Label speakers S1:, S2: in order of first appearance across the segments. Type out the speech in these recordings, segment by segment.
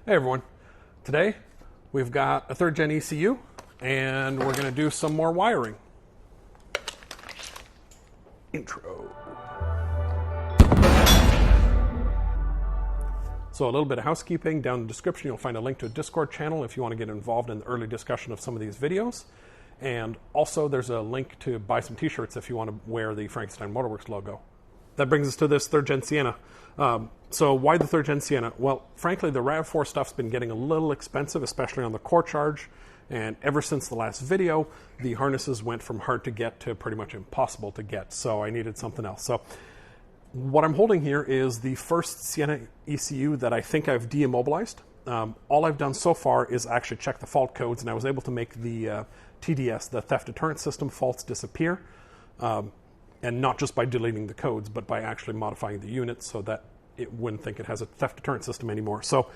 S1: Hey everyone, today we've got a 3rd gen ECU and we're going to do some more wiring. Intro. So a little bit of housekeeping. Down in the description you'll find a link to a Discord channel if you want to get involved in the early discussion of some of these videos. And also there's a link to buy some t-shirts if you want to wear the Frankenstein Motorworks logo. That brings us to this 3rd gen Sienna. So why the 3rd gen Sienna? Well, frankly, the RAV4 stuff's been getting a little expensive, especially on the core charge. And ever since the last video, the harnesses went from hard to get to pretty much impossible to get. So I needed something else. So what I'm holding here is the first Sienna ECU that I think I've de-immobilized. All I've done so far is actually check the fault codes, and I was able to make the TDS, the theft deterrent system faults, disappear. And not just by deleting the codes, but by actually modifying the unit so that it wouldn't think it has a theft deterrent system anymore. So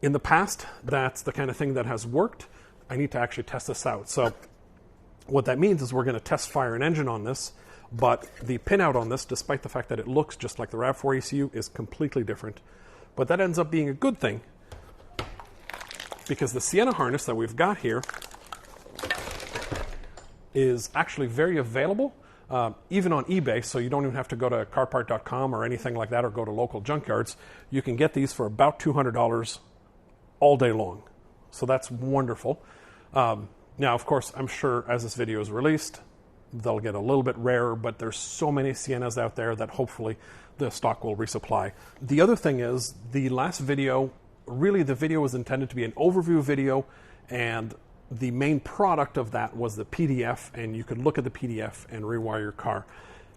S1: in the past, that's the kind of thing that has worked. I need to actually test this out. So what that means is we're going to test fire an engine on this, but the pinout on this, despite the fact that it looks just like the RAV4 ECU, is completely different. But that ends up being a good thing because the Sienna harness that we've got here is actually very available. Even on eBay, so you don't even have to go to carpart.com or anything like that or go to local junkyards. You can get these for about $200 all day long. So that's wonderful. Now, of course, I'm sure as this video is released, they'll get a little bit rarer, but there's so many Siennas out there that hopefully the stock will resupply. The other thing is, the last video, really the video was intended to be an overview video, and the main product of that was the PDF, and you could look at the PDF and rewire your car.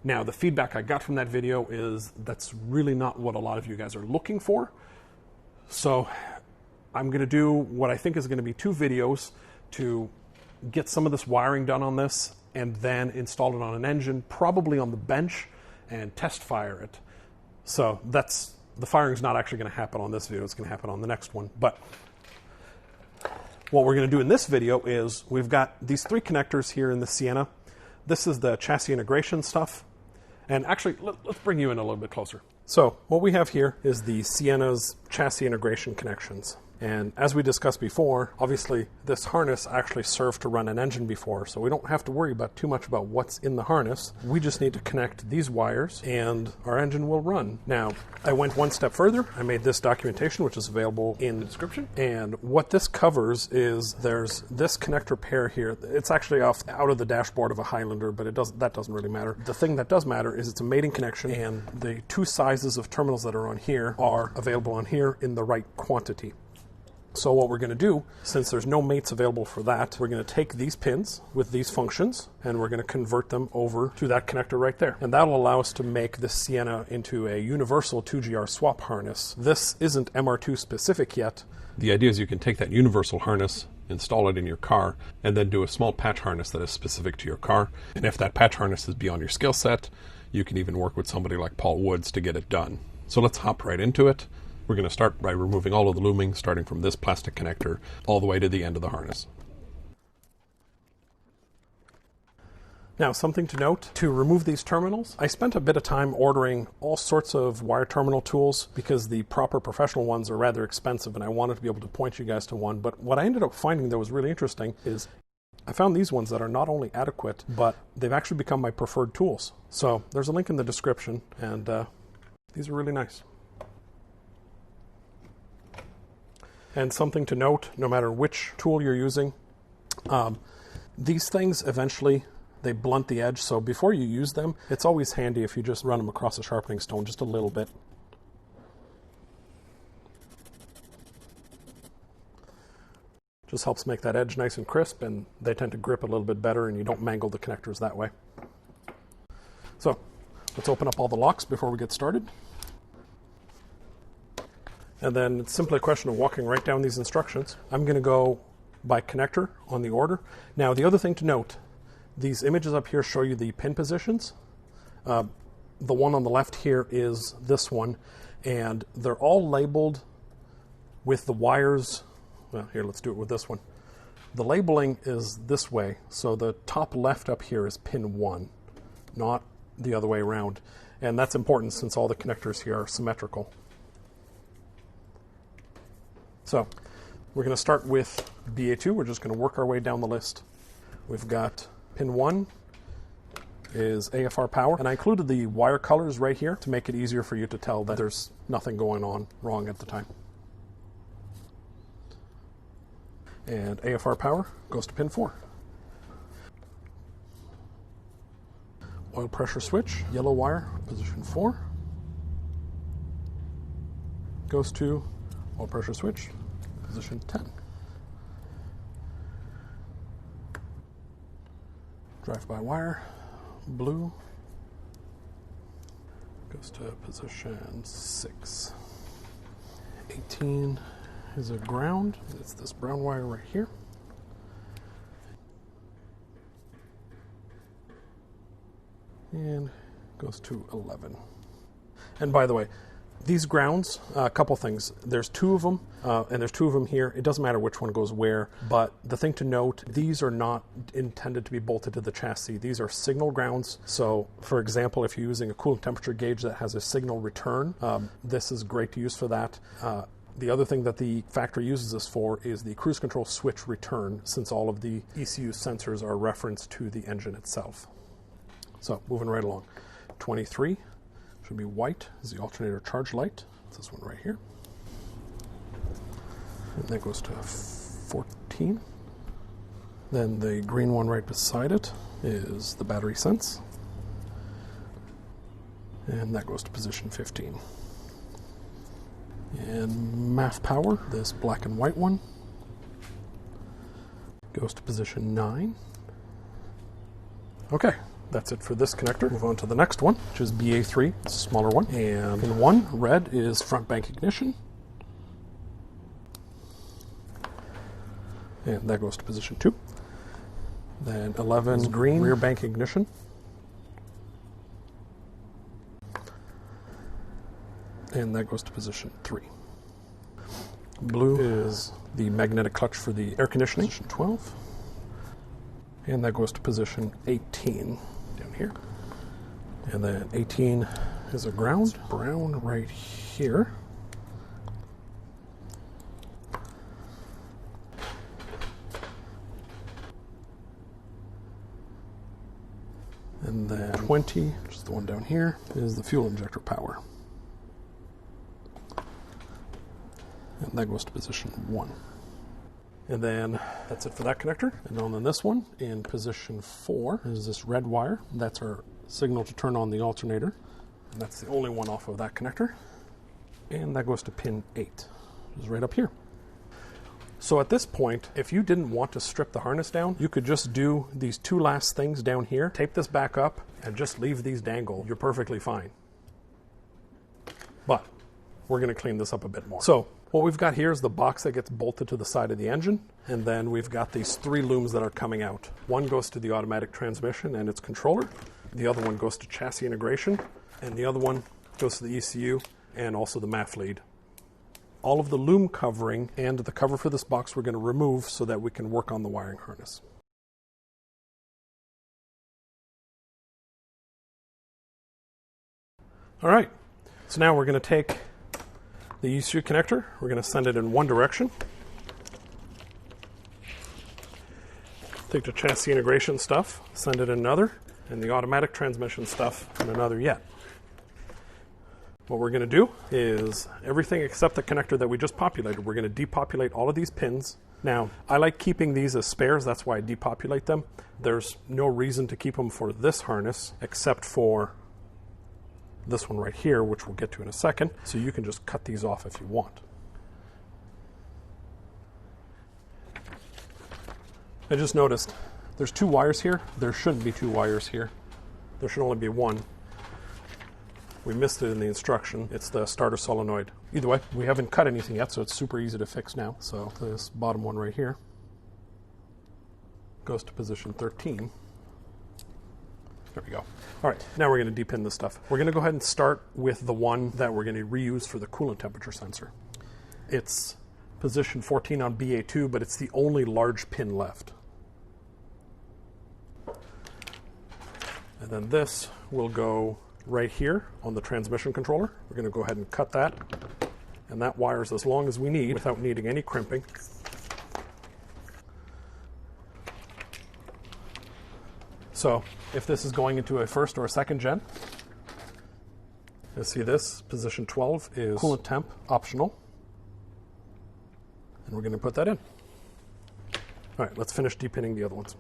S1: Now, the feedback I got from that video is that's really not what a lot of you guys are looking for. So I'm going to do what I think is going to be 2 videos to get some of this wiring done on this and then install it on an engine, probably on the bench, and test fire it. So that's, the firing's not actually going to happen on this video, it's going to happen on the next one. But what we're going to do in this video is we've got these 3 connectors here in the Sienna. This is the chassis integration stuff. And actually, let's bring you in a little bit closer. So what we have here is the Sienna's chassis integration connections. And as we discussed before, obviously this harness actually served to run an engine before, so we don't have to worry about too much about what's in the harness. We just need to connect these wires and our engine will run. Now, I went one step further. I made this documentation, which is available in the description. And what this covers is there's this connector pair here. It's actually out of the dashboard of a Highlander, but that doesn't really matter. The thing that does matter is it's a mating connection, and the 2 sizes of terminals that are on here are available on here in the right quantity. So what we're going to do, since there's no mates available for that, we're going to take these pins with these functions and we're going to convert them over to that connector right there. And that'll allow us to make this Sienna into a universal 2GR swap harness. This isn't MR2 specific yet. The idea is you can take that universal harness, install it in your car, and then do a small patch harness that is specific to your car. And if that patch harness is beyond your skill set, you can even work with somebody like Paul Woods to get it done. So let's hop right into it. We're going to start by removing all of the looming, starting from this plastic connector all the way to the end of the harness. Now, something to note, to remove these terminals, I spent a bit of time ordering all sorts of wire terminal tools because the proper professional ones are rather expensive and I wanted to be able to point you guys to one. But what I ended up finding that was really interesting is I found these ones that are not only adequate, but they've actually become my preferred tools. So there's a link in the description, and these are really nice. And something to note, no matter which tool you're using, these things eventually, they blunt the edge. So before you use them, it's always handy if you just run them across a sharpening stone just a little bit. Just helps make that edge nice and crisp, and they tend to grip a little bit better and you don't mangle the connectors that way. So let's open up all the locks before we get started. And then it's simply a question of walking right down these instructions. I'm going to go by connector on the order. Now, the other thing to note, these images up here show you the pin positions. The one on the left here is this one, and they're all labeled with the wires. Well, here, let's do it with this one. The labeling is this way. So the top left up here is pin 1, not the other way around. And that's important since all the connectors here are symmetrical. So we're going to start with BA2. We're just going to work our way down the list. We've got pin 1 is AFR power, and I included the wire colors right here to make it easier for you to tell that there's nothing going on wrong at the time. And AFR power goes to pin 4. Oil pressure switch, yellow wire, position 4. Goes to oil pressure switch, position 10. Drive-by wire, blue, goes to position 6. 18 is a ground. It's this brown wire right here. And goes to 11. And by the way, these grounds, a couple things. There's 2 of them, and there's 2 of them here. It doesn't matter which one goes where, but the thing to note, these are not intended to be bolted to the chassis. These are signal grounds. So, for example, if you're using a coolant temperature gauge that has a signal return, this is great to use for that. The other thing that the factory uses this for is the cruise control switch return, since all of the ECU sensors are referenced to the engine itself. So, moving right along. 23 should be white is the alternator charge light. It's this one right here. And that goes to 14. Then the green one right beside it is the battery sense. And that goes to position 15. And MAF power, this black and white one, goes to position 9. Okay. That's it for this connector. Move on to the next one, which is BA3. It's a smaller one. And pin 1, red, is front bank ignition. And that goes to position 2. Then 11 is green, rear bank ignition. And that goes to position 3. Blue is the magnetic clutch for the air conditioning, position 12. And that goes to position 18. Down here. And then 18 is a ground, brown right here. And then 20, which is the one down here, is the fuel injector power. And that goes to position 1. And then that's it for that connector. And on this one, in position 4, is this red wire. That's our signal to turn on the alternator. And that's the only one off of that connector. And that goes to pin 8, which is right up here. So at this point, if you didn't want to strip the harness down, you could just do these 2 last things down here, tape this back up, and just leave these dangle. You're perfectly fine. But we're going to clean this up a bit more. So what we've got here is the box that gets bolted to the side of the engine, and then we've got these 3 looms that are coming out. One goes to the automatic transmission and its controller, the other one goes to chassis integration, and the other one goes to the ECU and also the MAF lead. All of the loom covering and the cover for this box we're going to remove so that we can work on the wiring harness. All right, so now we're going to take the ECU connector, we're going to send it in one direction. Take the chassis integration stuff, send it in another, and the automatic transmission stuff in another yet. What we're going to do is everything except the connector that we just populated. We're going to depopulate all of these pins. Now, I like keeping these as spares, that's why I depopulate them. There's no reason to keep them for this harness except for this one right here, which we'll get to in a second, so you can just cut these off if you want. I just noticed there's 2 wires here. There shouldn't be 2 wires here. There should only be 1. We missed it in the instruction. It's the starter solenoid. Either way, we haven't cut anything yet, so it's super easy to fix now. So this bottom one right here goes to position 13. There we go. All right, now we're going to depin this stuff. We're going to go ahead and start with the one that we're going to reuse for the coolant temperature sensor. It's position 14 on BA2, but it's the only large pin left. And then this will go right here on the transmission controller. We're going to go ahead and cut that and that wires as long as we need without needing any crimping. So if this is going into a first or a second gen, you'll see this position 12 is coolant temp optional, and we're going to put that in. All right, let's finish depinning the other ones.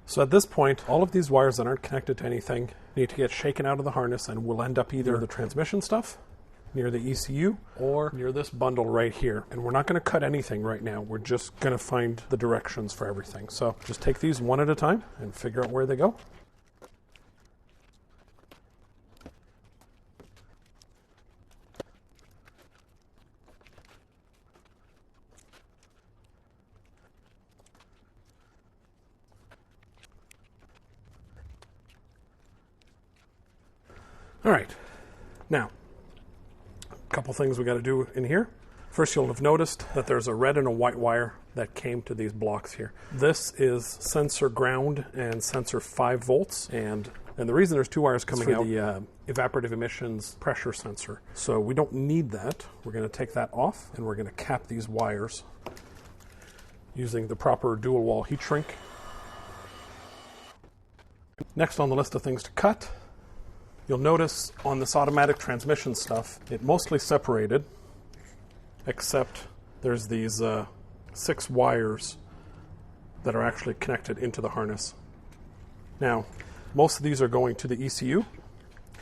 S1: So at this point, all of these wires that aren't connected to anything need to get shaken out of the harness, and will end up either the transmission stuff near the ECU or near this bundle right here. And we're not going to cut anything right now. We're just going to find the directions for everything. So just take these one at a time and figure out where they go. All right, now, a couple things we got to do in here. First, you'll have noticed that there's a red and a white wire that came to these blocks here. This is sensor ground and sensor 5 volts, and the reason there's 2 wires coming out, the evaporative emissions pressure sensor. So we don't need that. We're going to take that off, and we're going to cap these wires using the proper dual wall heat shrink. Next on the list of things to cut, you'll notice on this automatic transmission stuff, it mostly separated, except there's these 6 wires that are actually connected into the harness. Now, most of these are going to the ECU.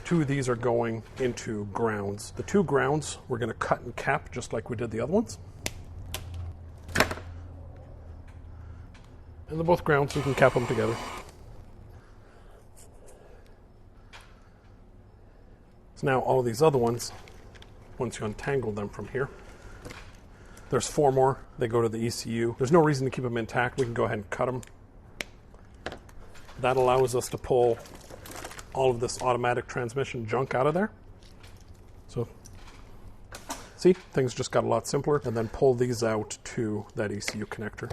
S1: 2 of these are going into grounds. The 2 grounds we're going to cut and cap just like we did the other ones. And they're both grounds, so we can cap them together. So now all of these other ones, once you untangle them from here, there's 4 more. They go to the ECU. There's no reason to keep them intact. We can go ahead and cut them. That allows us to pull all of this automatic transmission junk out of there. So, see, things just got a lot simpler. And then pull these out to that ECU connector.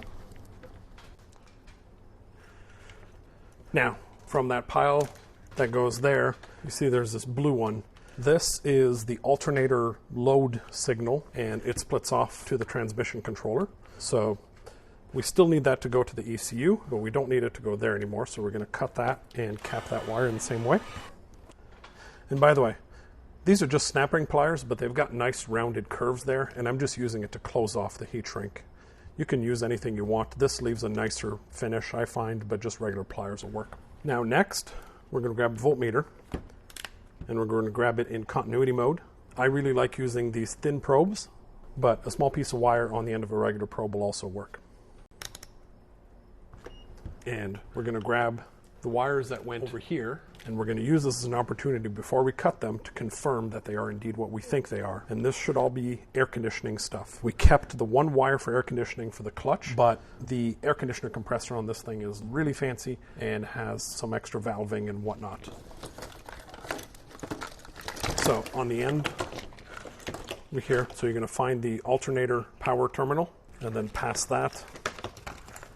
S1: Now, from that pile that goes there, you see there's this blue one. This is the alternator load signal, and it splits off to the transmission controller. So we still need that to go to the ECU, but we don't need it to go there anymore. So we're going to cut that and cap that wire in the same way. And by the way, these are just snap ring pliers, but they've got nice rounded curves there, and I'm just using it to close off the heat shrink. You can use anything you want. This leaves a nicer finish, I find, but just regular pliers will work. Now next, we're going to grab a voltmeter, and we're going to grab it in continuity mode. I really like using these thin probes, but a small piece of wire on the end of a regular probe will also work. And we're going to grab the wires that went over here, and we're going to use this as an opportunity before we cut them to confirm that they are indeed what we think they are. And this should all be air conditioning stuff. We kept the 1 wire for air conditioning for the clutch, but the air conditioner compressor on this thing is really fancy and has some extra valving and whatnot. So on the end over here, so you're going to find the alternator power terminal, and then past that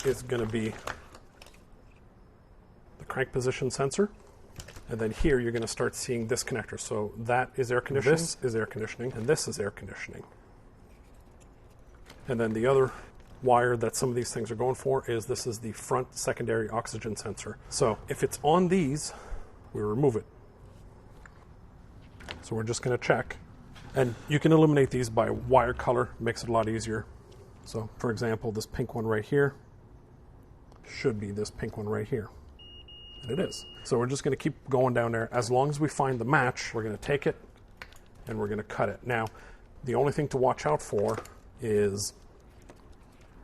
S1: is going to be the crank position sensor. And then here you're going to start seeing this connector. So that is air conditioning, this is air conditioning, and this is air conditioning. And then the other wire that some of these things are going for is this is the front secondary oxygen sensor. So if it's on these, we remove it. So we're just going to check. And you can eliminate these by wire color, makes it a lot easier. So for example, this pink one right here should be this pink one right here. And it is. So we're just going to keep going down there. As long as we find the match, we're going to take it and we're going to cut it. Now, the only thing to watch out for is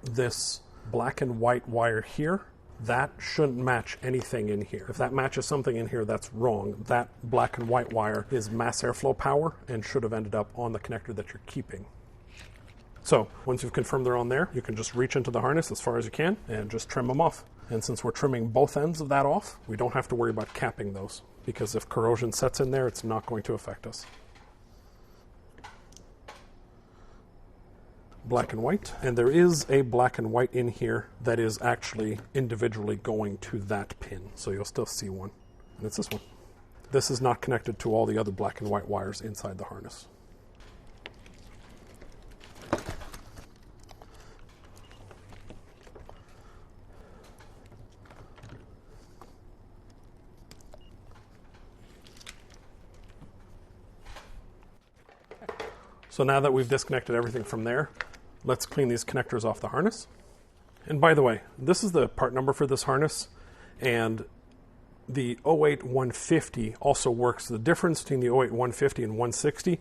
S1: this black and white wire here. That shouldn't match anything in here. If that matches something in here, that's wrong. That black and white wire is mass airflow power and should have ended up on the connector that you're keeping. So once you've confirmed they're on there, you can just reach into the harness as far as you can and just trim them off. And since we're trimming both ends of that off, we don't have to worry about capping those, because if corrosion sets in there, it's not going to affect us. Black and white, and there is a black and white in here that is actually individually going to that pin, so you'll still see one, and it's this one. this is not connected to all the other black and white wires inside the harness. So now that we've disconnected everything from there, let's clean these connectors off the harness. And by the way, this is the part number for this harness, and the 08150 also works. The difference between the 08150 and 160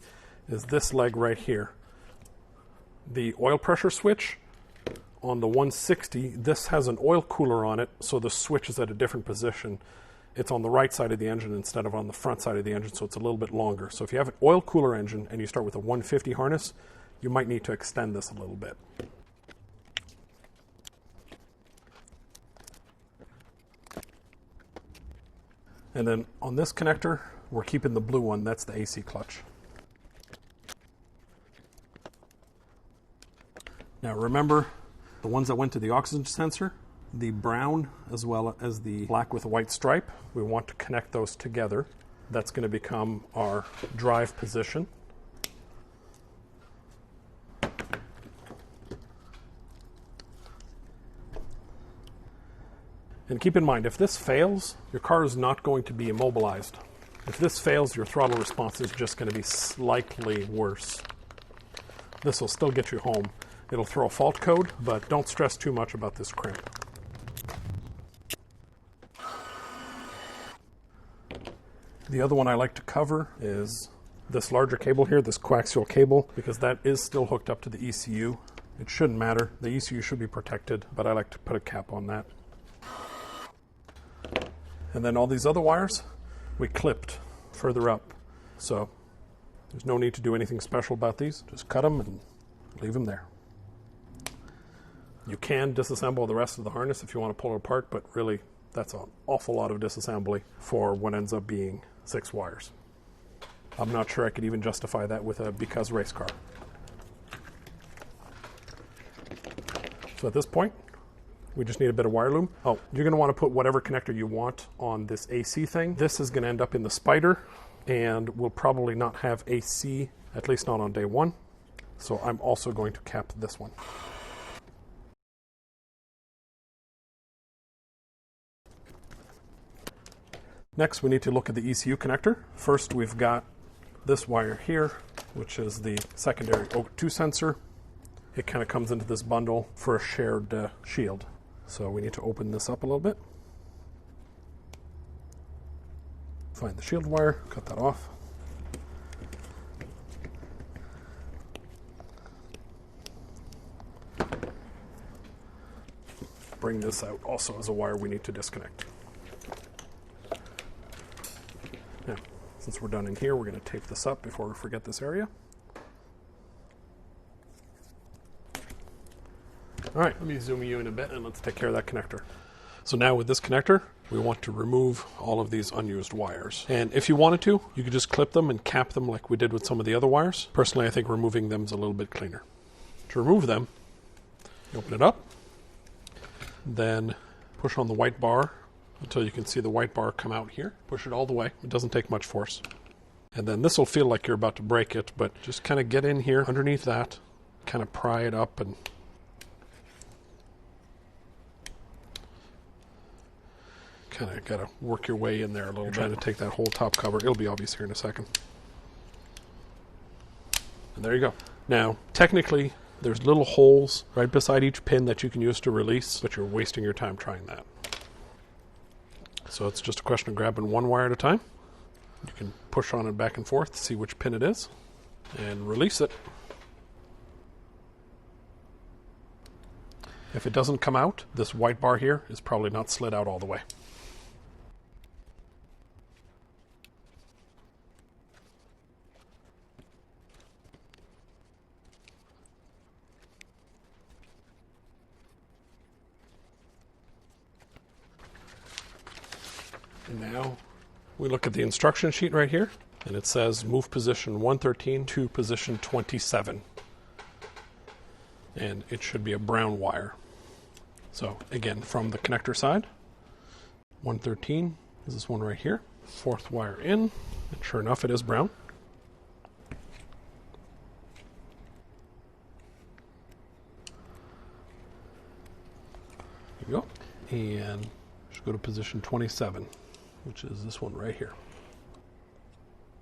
S1: is this leg right here. The oil pressure switch on the 160, this has an oil cooler on it, so the switch is at a different position. It's on the right side of the engine instead of on the front side of the engine, so it's a little bit longer. So if you have an oil cooler engine and you start with a 150 harness, you might need to extend this a little bit. And then on this connector, we're keeping the blue one. That's the AC clutch. Now remember, the ones that went to the oxygen sensor, the brown as well as the black with a white stripe, we want to connect those together. That's going to become our drive position. And keep in mind, if this fails, your car is not going to be immobilized. If this fails, your throttle response is just going to be slightly worse. This will still get you home. It'll throw a fault code, but don't stress too much about this crimp. The other one I like to cover is this larger cable here, this coaxial cable, because that is still hooked up to the ECU. It shouldn't matter. The ECU should be protected, but I like to put a cap on that. And then all these other wires, we clipped further up. So there's no need to do anything special about these. Just cut them and leave them there. You can disassemble the rest of the harness if you want to pull it apart, but really that's an awful lot of disassembly for what ends up being 6 wires. I'm not sure I could even justify that with a because race car. So at this point, we just need a bit of wire loom. Oh, you're going to want to put whatever connector you want on this AC thing. This is going to end up in the Spider, and we'll probably not have AC, at least not on day one. So I'm also going to cap this one. Next, we need to look at the ECU connector. First, we've got this wire here, which is the secondary O2 sensor. It kind of comes into this bundle for a shared shield. So we need to open this up a little bit. Find the shield wire, cut that off. Bring this out also as a wire we need to disconnect. Now, since we're done in here, we're going to tape this up before we forget this area. All right, let me zoom you in a bit and let's take care of that connector. So now with this connector, we want to remove all of these unused wires. And if you wanted to, you could just clip them and cap them like we did with some of the other wires. Personally, I think removing them is a little bit cleaner. To remove them, you open it up, then push on the white bar until you can see the white bar come out here. Push it all the way. It doesn't take much force. And then this will feel like you're about to break it, but just kind of get in here underneath that, kind of pry it up and kind of got to work your way in there a little bit to take that whole top cover. It'll be obvious here in a second. And there you go. Now, technically, there's little holes right beside each pin that you can use to release, but you're wasting your time trying that. So it's just a question of grabbing one wire at a time. You can push on it back and forth to see which pin it is and release it. If it doesn't come out, this white bar here is probably not slid out all the way. And now we look at the instruction sheet right here, and it says move position 113 to position 27. And it should be a brown wire. So again, from the connector side, 113 is this one right here. Fourth wire in, and sure enough, it is brown. There you go. And should go to position 27, which is this one right here.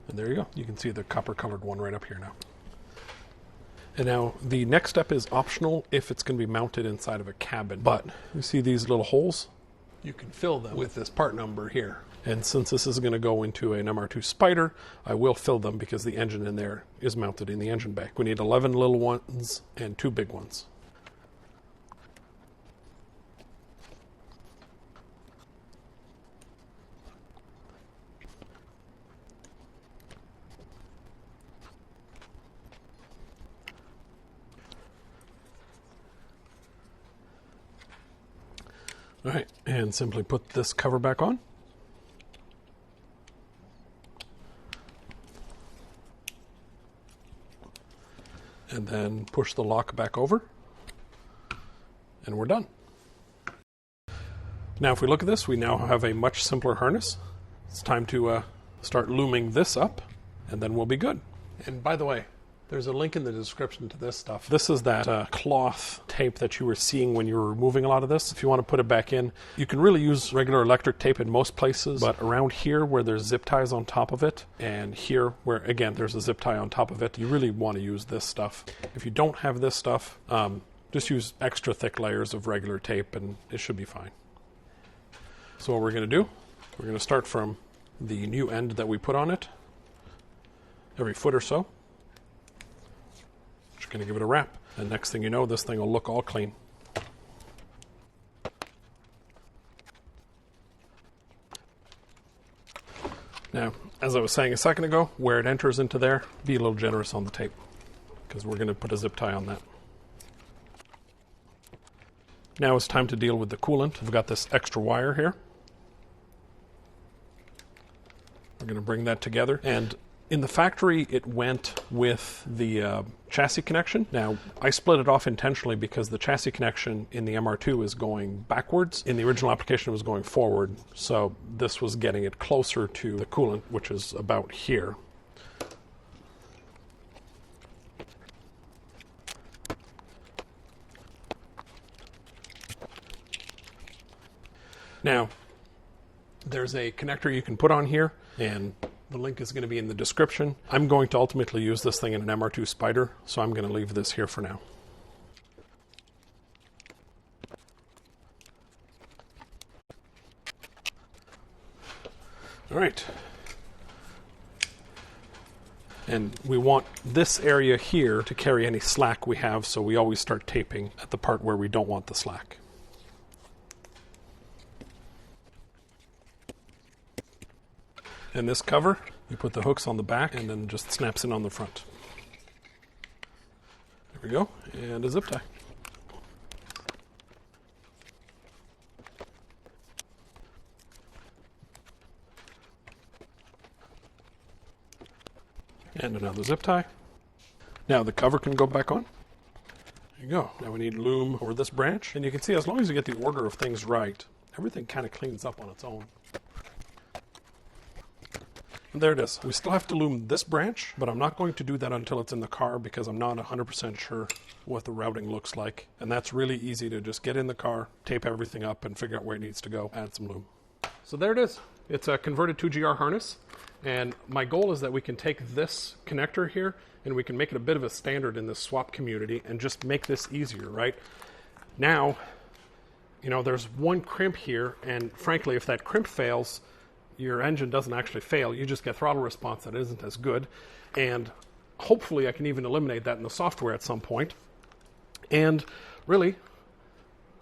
S1: And there you go. You can see the copper colored one right up here now. And now the next step is optional if it's going to be mounted inside of a cabin. But you see these little holes? You can fill them with this part number here. And since this is going to go into an MR2 Spider, I will fill them because the engine in there is mounted in the engine bay. We need 11 little ones and 2 big ones. All right, and simply put this cover back on. And then push the lock back over, and we're done. Now if we look at this, we now have a much simpler harness. It's time to start looming this up, and then we'll be good. And by the way, there's a link in the description to this stuff. This is that cloth tape that you were seeing when you were removing a lot of this. If you want to put it back in, you can really use regular electric tape in most places, but around here where there's zip ties on top of it, and here where, again, there's a zip tie on top of it, you really want to use this stuff. If you don't have this stuff, just use extra thick layers of regular tape and it should be fine. So what we're going to do, we're going to start from the new end that we put on it, every foot or so. Just going to give it a wrap, and next thing you know, this thing will look all clean. Now, as I was saying a second ago, where it enters into there, be a little generous on the tape, because we're going to put a zip tie on that. Now it's time to deal with the coolant. We've got this extra wire here. We're going to bring that together, and in the factory, it went with the chassis connection. Now, I split it off intentionally because the chassis connection in the MR2 is going backwards. In the original application, it was going forward. So this was getting it closer to the coolant, which is about here. Now, there's a connector you can put on here, and the link is going to be in the description. I'm going to ultimately use this thing in an MR2 Spider, so I'm going to leave this here for now. All right. And we want this area here to carry any slack we have, so we always start taping at the part where we don't want the slack. And this cover, you put the hooks on the back and then just snaps in on the front. There we go, and a zip tie. And another zip tie. Now the cover can go back on. There you go. Now we need loom over this branch. And you can see as long as you get the order of things right, everything kind of cleans up on its own. And there it is. We still have to loom this branch, but I'm not going to do that until it's in the car because I'm not 100% sure what the routing looks like. And that's really easy to just get in the car, tape everything up, and figure out where it needs to go, add some loom. So there it is. It's a converted 2GR harness. And my goal is that we can take this connector here and we can make it a bit of a standard in the swap community and just make this easier, right? Now, you know, there's one crimp here, and frankly, if that crimp fails, your engine doesn't actually fail. You just get throttle response that isn't as good. And hopefully I can even eliminate that in the software at some point. And really,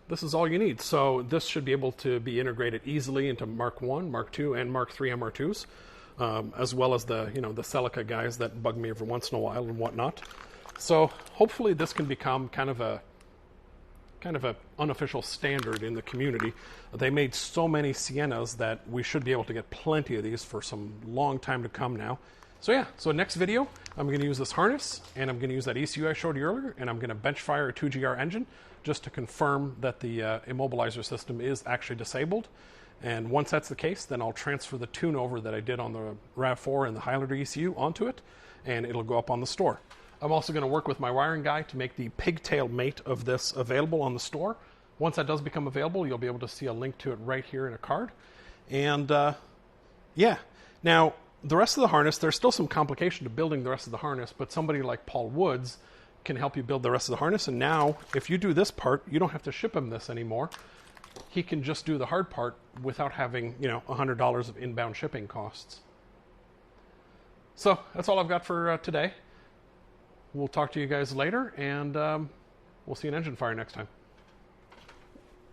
S1: this is all you need. So this should be able to be integrated easily into Mark 1, Mark 2, and Mark 3 MR2s, as well as the, you know, the Celica guys that bug me every once in a while and whatnot. So hopefully this can become kind of a unofficial standard in the community. They made so many Siennas that we should be able to get plenty of these for some long time to come now. So yeah, so next video, I'm going to use this harness, and I'm going to use that ECU I showed you earlier, and I'm going to bench fire a 2GR engine just to confirm that the immobilizer system is actually disabled. And once that's the case, then I'll transfer the tune over that I did on the RAV4 and the Highlander ECU onto it, and it'll go up on the store. I'm also going to work with my wiring guy to make the pigtail mate of this available on the store. Once that does become available, you'll be able to see a link to it right here in a card. And yeah, now the rest of the harness, there's still some complication to building the rest of the harness, but somebody like Paul Woods can help you build the rest of the harness. And now, if you do this part, you don't have to ship him this anymore. He can just do the hard part without having, you know, $100 of inbound shipping costs. So that's all I've got for today. We'll talk to you guys later, and we'll see you in Engine Fire next time.